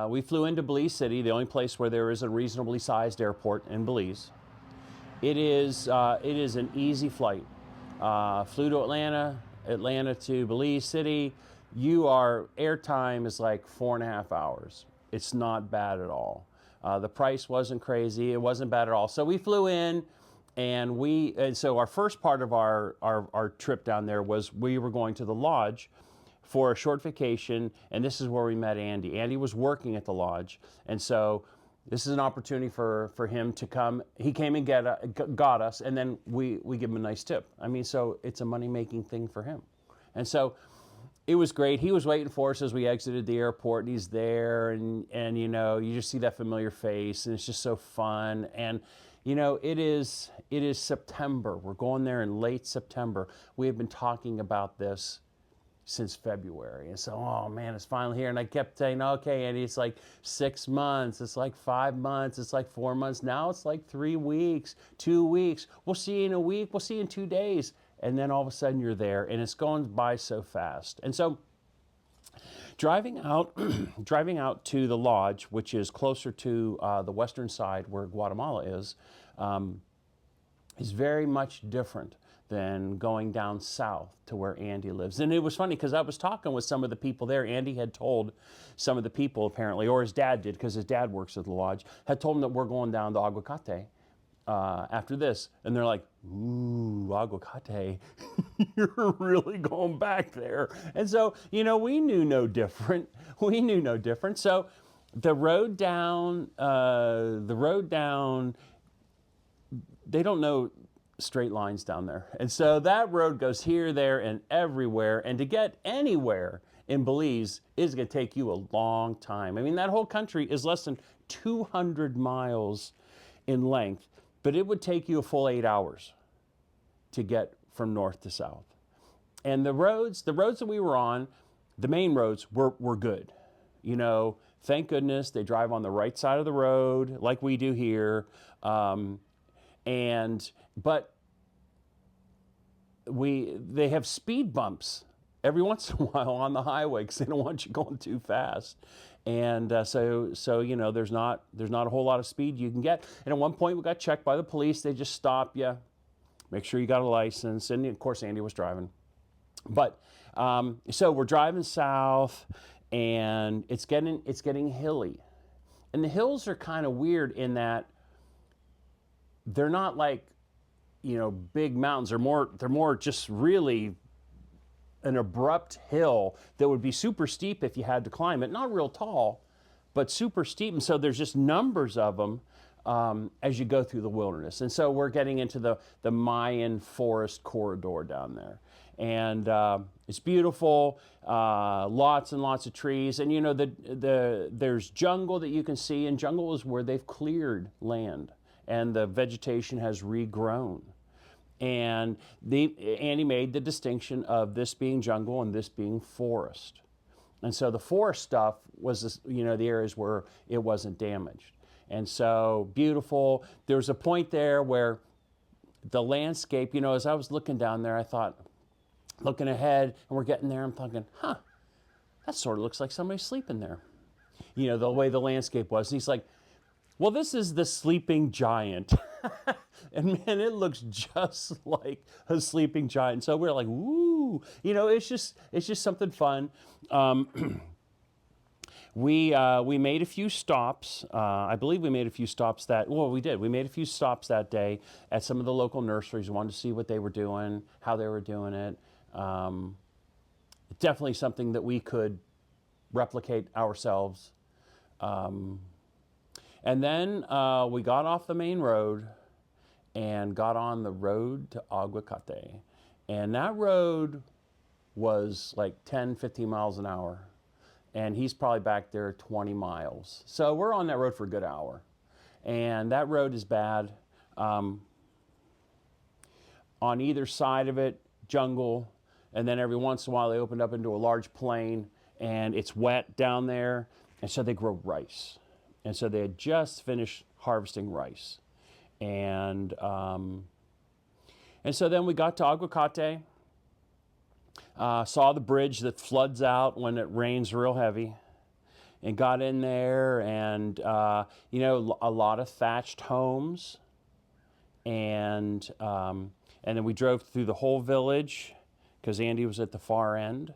We flew into Belize City, the only place where there is a reasonably sized airport in Belize. It is an easy flight. Flew to Atlanta, Atlanta to Belize City. Airtime is like 4.5 hours. It's not bad at all. The price wasn't crazy. It wasn't bad at all. So we flew in, and so our first part of our trip down there was we were going to the lodge for a short vacation, and this is where we met Andy. Andy was working at the lodge, and so this is an opportunity for him to come. He came and got us, and then we give him a nice tip. I mean, so it's a money-making thing for him. And so it was great. He was waiting for us as we exited the airport, and he's there, and you just see that familiar face, and it's just so fun. And it is September. We're going there in late September. We have been talking about this since February. And so, oh man, it's finally here. And I kept saying, okay, Andy, it's like 6 months. It's like 5 months. It's like 4 months. Now it's like 3 weeks, 2 weeks. We'll see you in a week. We'll see you in 2 days. And then all of a sudden you're there, and it's going by so fast. And so driving out to the lodge, which is closer to the western side where Guatemala is very much different than going down south to where Andy lives. And it was funny because I was talking with some of the people there. Andy had told some of the people apparently, or his dad did, because his dad works at the lodge, had told him that we're going down to Aguacate after this. And they're like, ooh, Aguacate, you're really going back there. And so, we knew no different. So the road down, they don't know straight lines down there. And so that road goes here, there, and everywhere. And to get anywhere in Belize is going to take you a long time. I mean, that whole country is less than 200 miles in length, but it would take you a full 8 hours to get from north to south. And the roads that we were on, the main roads were good. Thank goodness they drive on the right side of the road like we do here. But they have speed bumps every once in a while on the highway because they don't want you going too fast. And so there's not a whole lot of speed you can get. And at one point we got checked by the police. They just stop you, make sure you got a license, and of course Andy was driving. But so we're driving south, and it's getting hilly, and the hills are kind of weird in that they're not like, big mountains. They're more just really an abrupt hill that would be super steep if you had to climb it. Not real tall, but super steep. And so there's just numbers of them as you go through the wilderness. And so we're getting into the Mayan forest corridor down there. And it's beautiful, lots and lots of trees. And there's jungle that you can see, and jungle is where they've cleared land and the vegetation has regrown. And Andy made the distinction of this being jungle and this being forest. And so the forest stuff was, the areas where it wasn't damaged. And so beautiful. There was a point there where the landscape, as I was looking down there, I thought, looking ahead, and we're getting there, I'm thinking, that sort of looks like somebody's sleeping there. The way the landscape was. And he's like, well, this is the sleeping giant. And man, it looks just like a sleeping giant. So we're like, woo, it's just something fun. We made a few stops. I believe we made a few stops we did. We made a few stops that day at some of the local nurseries. We wanted to see what they were doing, how they were doing it. Definitely something that we could replicate ourselves. And then we got off the main road and got on the road to Aguacate. And that road was like 10, 15 miles an hour. And he's probably back there 20 miles. So we're on that road for a good hour. And that road is bad. On either side of it, jungle. And then every once in a while they opened up into a large plain, and it's wet down there. And so they grow rice. And so they had just finished harvesting rice. And so then we got to Aguacate, saw the bridge that floods out when it rains real heavy. and got in there, and a lot of thatched homes, and then we drove through the whole village because Andy was at the far end,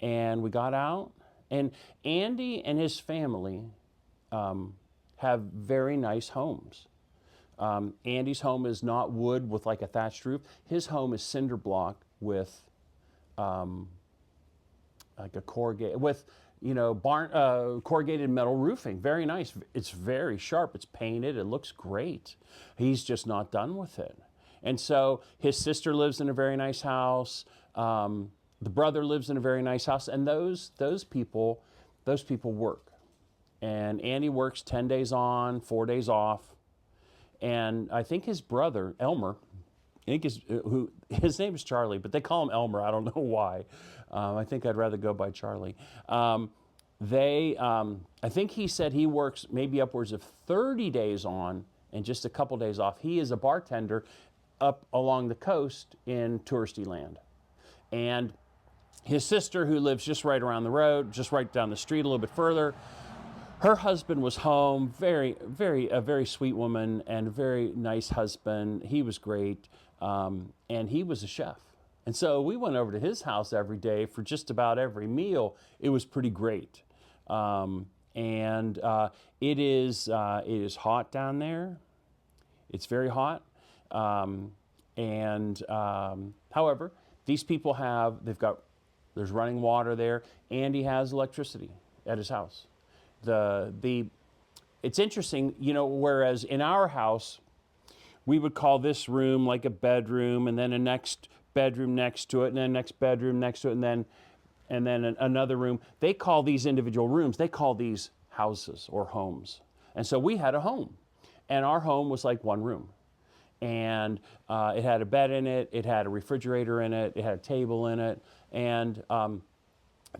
and we got out, and Andy and his family have very nice homes. Andy's home is not wood with like a thatched roof. His home is cinder block with like a corrugated metal roofing. Very nice. It's very sharp. It's painted. It looks great. He's just not done with it. And so his sister lives in a very nice house. The brother lives in a very nice house. And those people work. And Andy works 10 days on, 4 days off. And I think his brother, Elmer, his name is Charlie, but they call him Elmer. I don't know why. I think I'd rather go by Charlie. I think he said he works maybe upwards of 30 days on and just a couple days off. He is a bartender up along the coast in touristy land. And his sister, who lives just right around the road, just right down the street a little bit further, her husband was home, a very sweet woman and a very nice husband. He was great, and he was a chef. And so we went over to his house every day for just about every meal. It was pretty great. It is hot down there. It's very hot. However, these people there's running water there. Andy has electricity at his house. It's interesting, whereas in our house, we would call this room like a bedroom, and then a next bedroom next to it, and then a next bedroom next to it, and then another room. They call these individual rooms, they call these houses or homes. And so we had a home, and our home was like one room. And it had a bed in it, it had a refrigerator in it, it had a table in it, and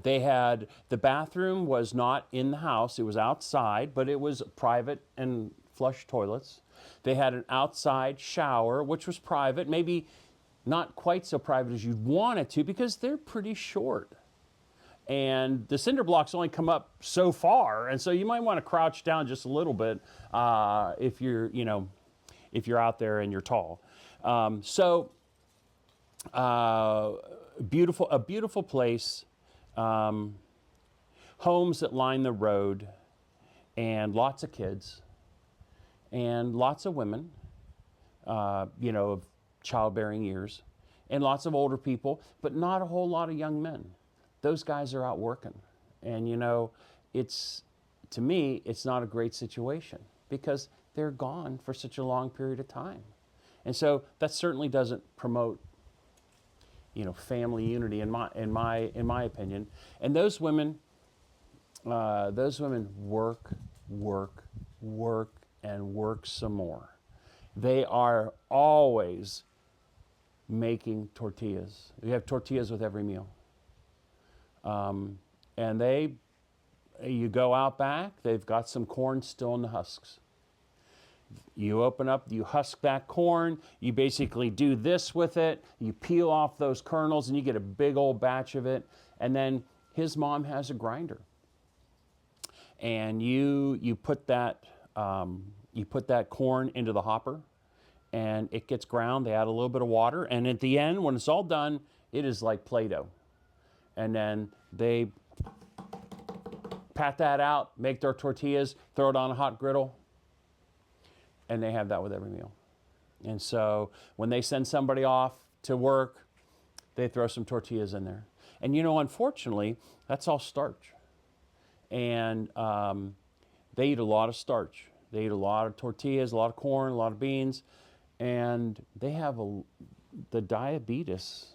the bathroom was not in the house, it was outside, but it was private and flush toilets. They had an outside shower, which was private, maybe not quite so private as you'd want it to, because they're pretty short. And the cinder blocks only come up so far, and so you might want to crouch down just a little bit if you're out there and you're tall. A beautiful place. Homes that line the road, and lots of kids, and lots of women, of childbearing years, and lots of older people, but not a whole lot of young men. Those guys are out working. And to me, it's not a great situation because they're gone for such a long period of time. And so that certainly doesn't promote family unity in my opinion. And those women work and work some more. They are always making tortillas. We have tortillas with every meal. And you go out back, they've got some corn still in the husks. You open up, you husk that corn, you basically do this with it, you peel off those kernels, and you get a big old batch of it. And then his mom has a grinder. And you put that corn into the hopper, and it gets ground. They add a little bit of water, and at the end, when it's all done, it is like Play-Doh. And then they pat that out, make their tortillas, throw it on a hot griddle, and they have that with every meal. And so when they send somebody off to work, they throw some tortillas in there. And unfortunately, that's all starch. And they eat a lot of starch. They eat a lot of tortillas, a lot of corn, a lot of beans, and they have the diabetes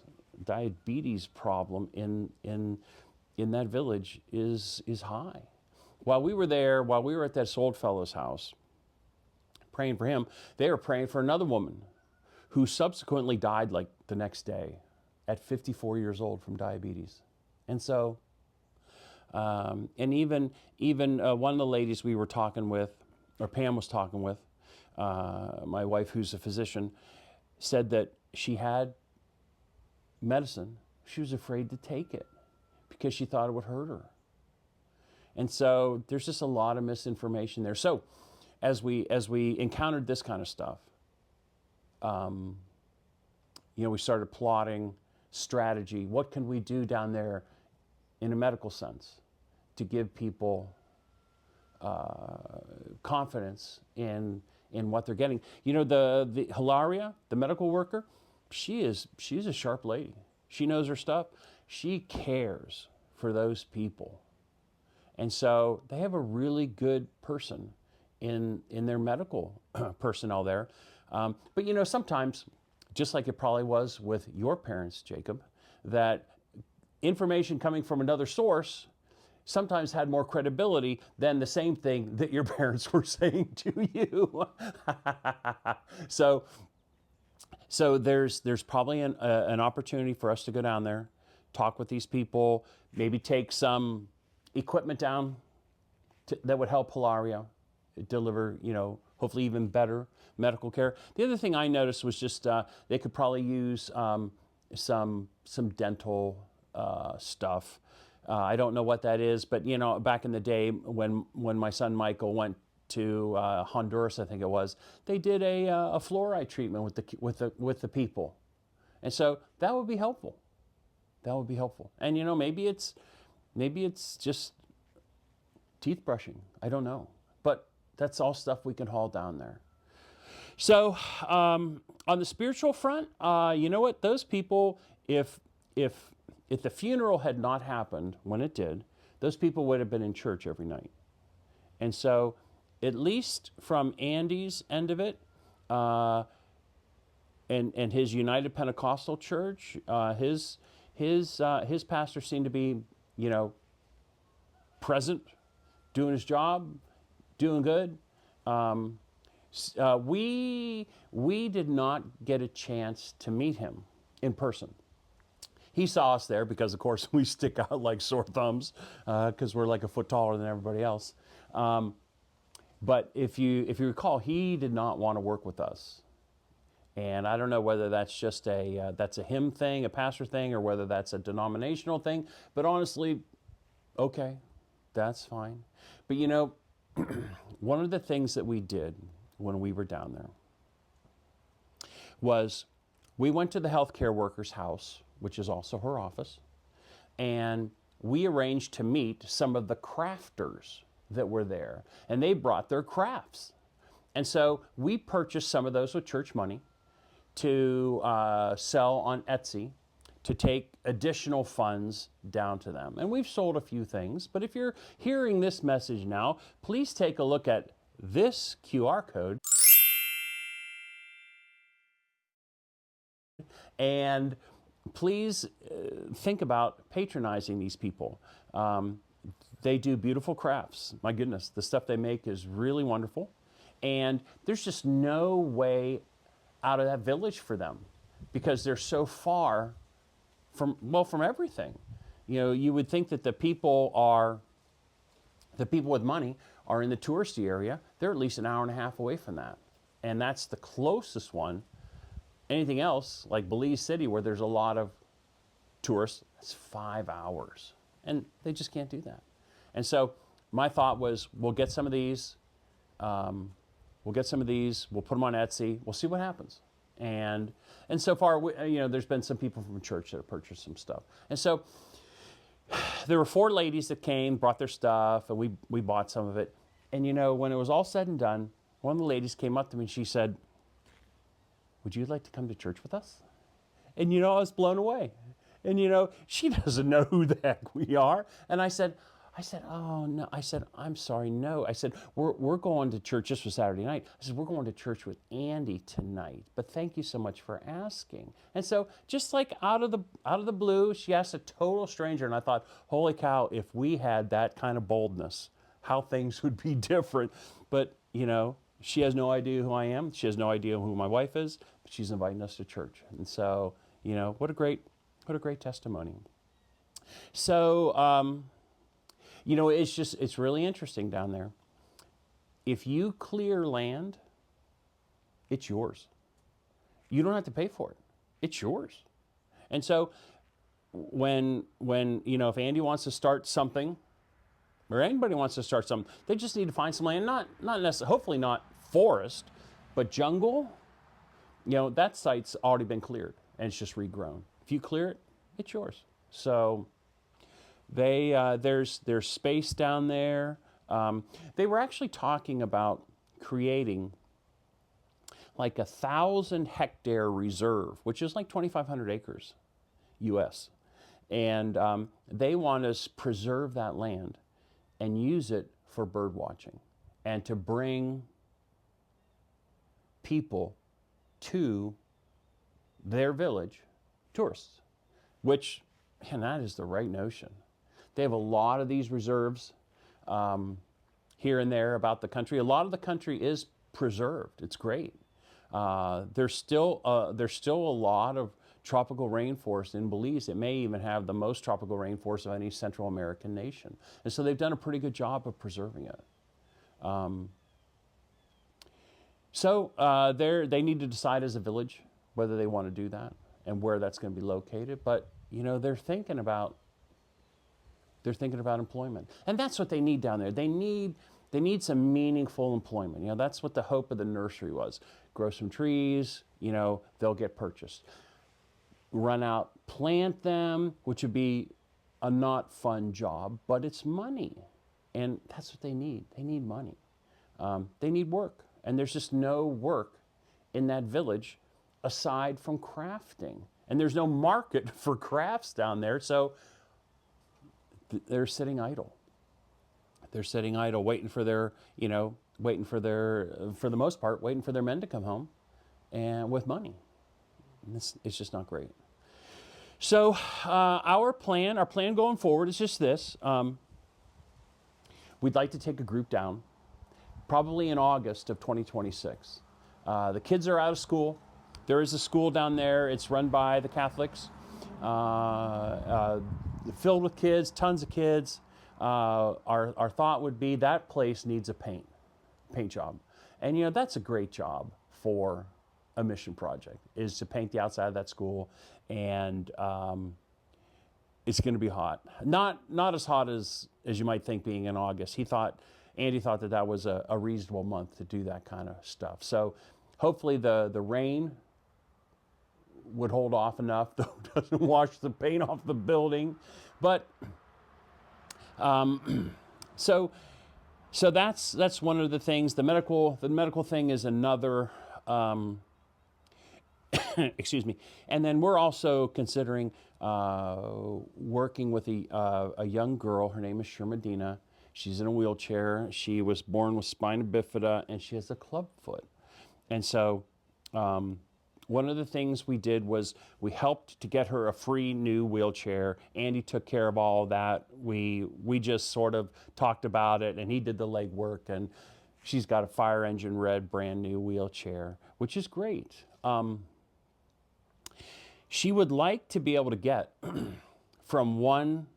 problem in that village is high. While we were at this old fellow's house, praying for him, they were praying for another woman who subsequently died like the next day at 54 years old from diabetes. And so, and even one of the ladies we were talking with, or Pam was talking with, my wife who's a physician, said that she had medicine. She was afraid to take it because she thought it would hurt her. And so there's just a lot of misinformation there. So as we encountered this kind of stuff, we started plotting strategy. What can we do down there in a medical sense to give people confidence in what they're getting? The Hilaria, the medical worker, she's a sharp lady. She knows her stuff. She cares for those people. And so they have a really good person in their medical personnel there. But sometimes, just like it probably was with your parents, Jacob, that information coming from another source sometimes had more credibility than the same thing that your parents were saying to you. So there's probably an opportunity for us to go down there, talk with these people, maybe take some equipment down that would help Hilaria deliver, hopefully even better medical care. The other thing I noticed was just they could probably use some dental stuff. I don't know what that is, but back in the day when my son Michael went to Honduras, I think it was, they did a fluoride treatment with the people, and so that would be helpful. That would be helpful. And maybe it's just teeth brushing. I don't know, but that's all stuff we can haul down there. So on the spiritual front, you know what? Those people, if the funeral had not happened when it did, those people would have been in church every night. And so, at least from Andy's end of it, and his United Pentecostal Church, his pastor seemed to be, present, doing his job, doing good. We did not get a chance to meet him in person. He saw us there because, of course, we stick out like sore thumbs because we're like a foot taller than everybody else. But if you recall, he did not want to work with us. And I don't know whether that's just that's a him thing, a pastor thing, or whether that's a denominational thing. But honestly, okay, that's fine. But one of the things that we did when we were down there was we went to the healthcare worker's house, which is also her office, and we arranged to meet some of the crafters that were there, and they brought their crafts. And so we purchased some of those with church money to sell on Etsy to take additional funds down to them. And we've sold a few things, but if you're hearing this message now, please take a look at this QR code and please think about patronizing these people. They do beautiful crafts. My goodness, the stuff they make is really wonderful. And there's just no way out of that village for them because they're so far from everything. You would think that the people with money are in the touristy area. They're at least an hour and a half away from that. And that's the closest one. Anything else, like Belize City, where there's a lot of tourists, it's 5 hours. And they just can't do that. And so my thought was, we'll get some of these, we'll put them on Etsy, we'll see what happens. And so far, there's been some people from church that have purchased some stuff. And so there were 4 ladies that came, brought their stuff, and we bought some of it. And when it was all said and done, one of the ladies came up to me and she said, "Would you like to come to church with us?" And I was blown away. And she doesn't know who the heck we are. And I said, "Oh no." I said, "I'm sorry, no." I said, we're going to church." This was Saturday night. I said, "We're going to church with Andy tonight, but thank you so much for asking." And so just like out of the blue, she asked a total stranger, and I thought, holy cow, if we had that kind of boldness, how things would be different. But she has no idea who I am. She has no idea who my wife is, but she's inviting us to church. And so, what a great testimony. So, it's really interesting down there. If you clear land, it's yours. You don't have to pay for it. It's yours. And so when if Andy wants to start something or anybody wants to start something, they just need to find some land, not necessarily, hopefully not forest, but jungle. You know, that site's already been cleared and it's just regrown. If you clear it, it's yours. So there's space down there. They were actually talking about creating like 1,000-hectare reserve, which is like 2,500 acres, U.S. And they want us preserve that land and use it for bird watching and to bring people to their village, tourists, which, man, that is the right notion. They have a lot of these reserves here and there about the country. A lot of the country is preserved. It's great. There's still a lot of tropical rainforest in Belize. It may even have the most tropical rainforest of any Central American nation. And so they've done a pretty good job of preserving it. They need to decide as a village whether they want to do that and where that's going to be located. But, you know, they're thinking about employment. And that's what they need down there. They need some meaningful employment. You know, that's what the hope of the nursery was. Grow some trees, you know, they'll get purchased. Run out, plant them, which would be a not fun job, but it's money. And that's what they need. They need money. They need work. And there's just no work in that village aside from crafting. And there's no market for crafts down there, so they're sitting idle. They're sitting idle, waiting for their, for the most part, waiting for their men to come home and with money. And it's just not great. So our plan going forward is just this. We'd like to take a group down, probably in August of 2026. The kids are out of school. There is a school down there. It's run by the Catholics, filled with kids, tons of kids. Our thought would be that place needs a paint job. And, you know, that's a great job for a mission project, is to paint the outside of that school. And it's going to be hot. Not as hot as you might think being in August. Andy thought that was a reasonable month to do that kind of stuff. So hopefully the rain would hold off enough, though it doesn't wash the paint off the building. But so that's one of the things. The medical thing is another. Excuse me. And then we're also considering working with a young girl. Her name is Shermadina. She's in a wheelchair. She was born with spina bifida, and she has a club foot. And so one of the things we did was we helped to get her a free new wheelchair. Andy took care of all of that. We just sort of talked about it, and he did the legwork, and she's got a fire engine red brand new wheelchair, which is great. She would like to be able to get from one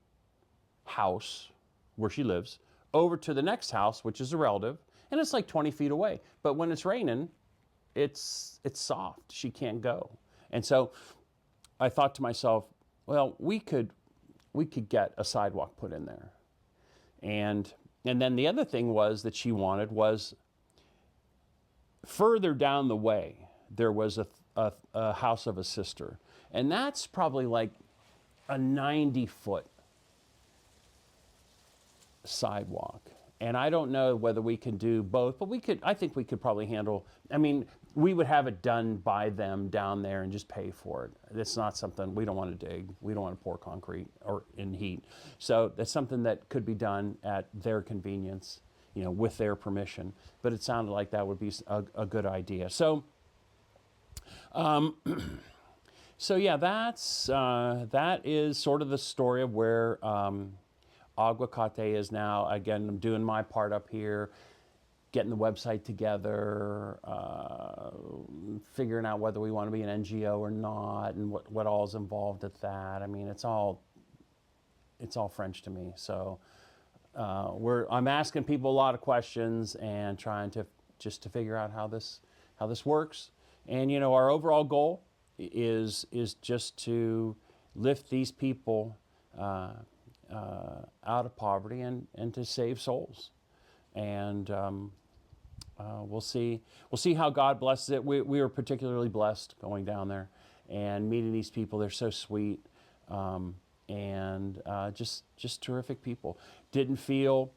house where she lives over to the next house, which is a relative, and it's like 20 feet away. But when it's raining, it's soft. She can't go. And so I thought to myself, well, we could get a sidewalk put in there. And then the other thing was that she wanted was further down the way, there was a house of a sister. And that's probably like a 90-foot sidewalk. And I don't know whether we can do both, but I think we could probably handle, we would have it done by them down there and just pay for it. It's not something, we don't want to dig, we don't want to pour concrete or in heat. So that's something that could be done at their convenience, with their permission. But it sounded like that would be a good idea. So, yeah, that is sort of the story of where Aguacate is now. Again, I'm doing my part up here, getting the website together, figuring out whether we want to be an NGO or not, and what all is involved at that. It's all French to me. So I'm asking people a lot of questions and trying to figure out how this works. And our overall goal is just to lift these people out of poverty and to save souls. And we'll see how God blesses it. We were particularly blessed going down there and meeting these people. They're so sweet, and just terrific people. Didn't feel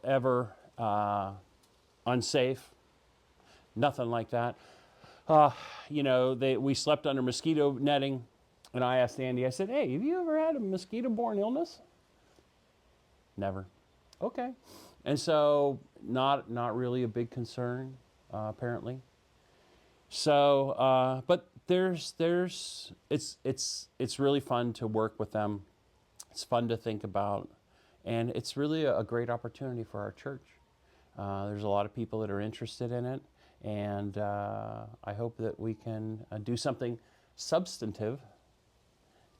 ever unsafe. Nothing like that. We slept under mosquito netting, and I asked Andy. I said, "Hey, have you ever had a mosquito-borne illness?" Never. Okay. And so not really a big concern, apparently. So, but it's really fun to work with them. It's fun to think about, and it's really a great opportunity for our church. There's a lot of people that are interested in it, and I hope that we can do something substantive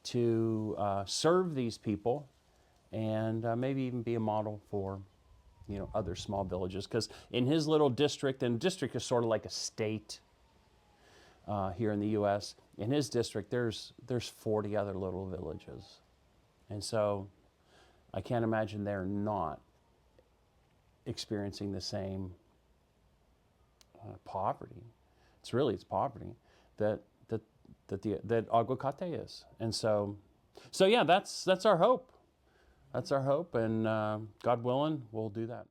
to serve these people, and maybe even be a model for other small villages. Because in his little district, and district is sort of like a state here in the U.S. In his district, there's 40 other little villages, and so I can't imagine they're not experiencing the same poverty. It's poverty that Aguacate is, and so yeah, that's our hope. That's our hope, and God willing, we'll do that.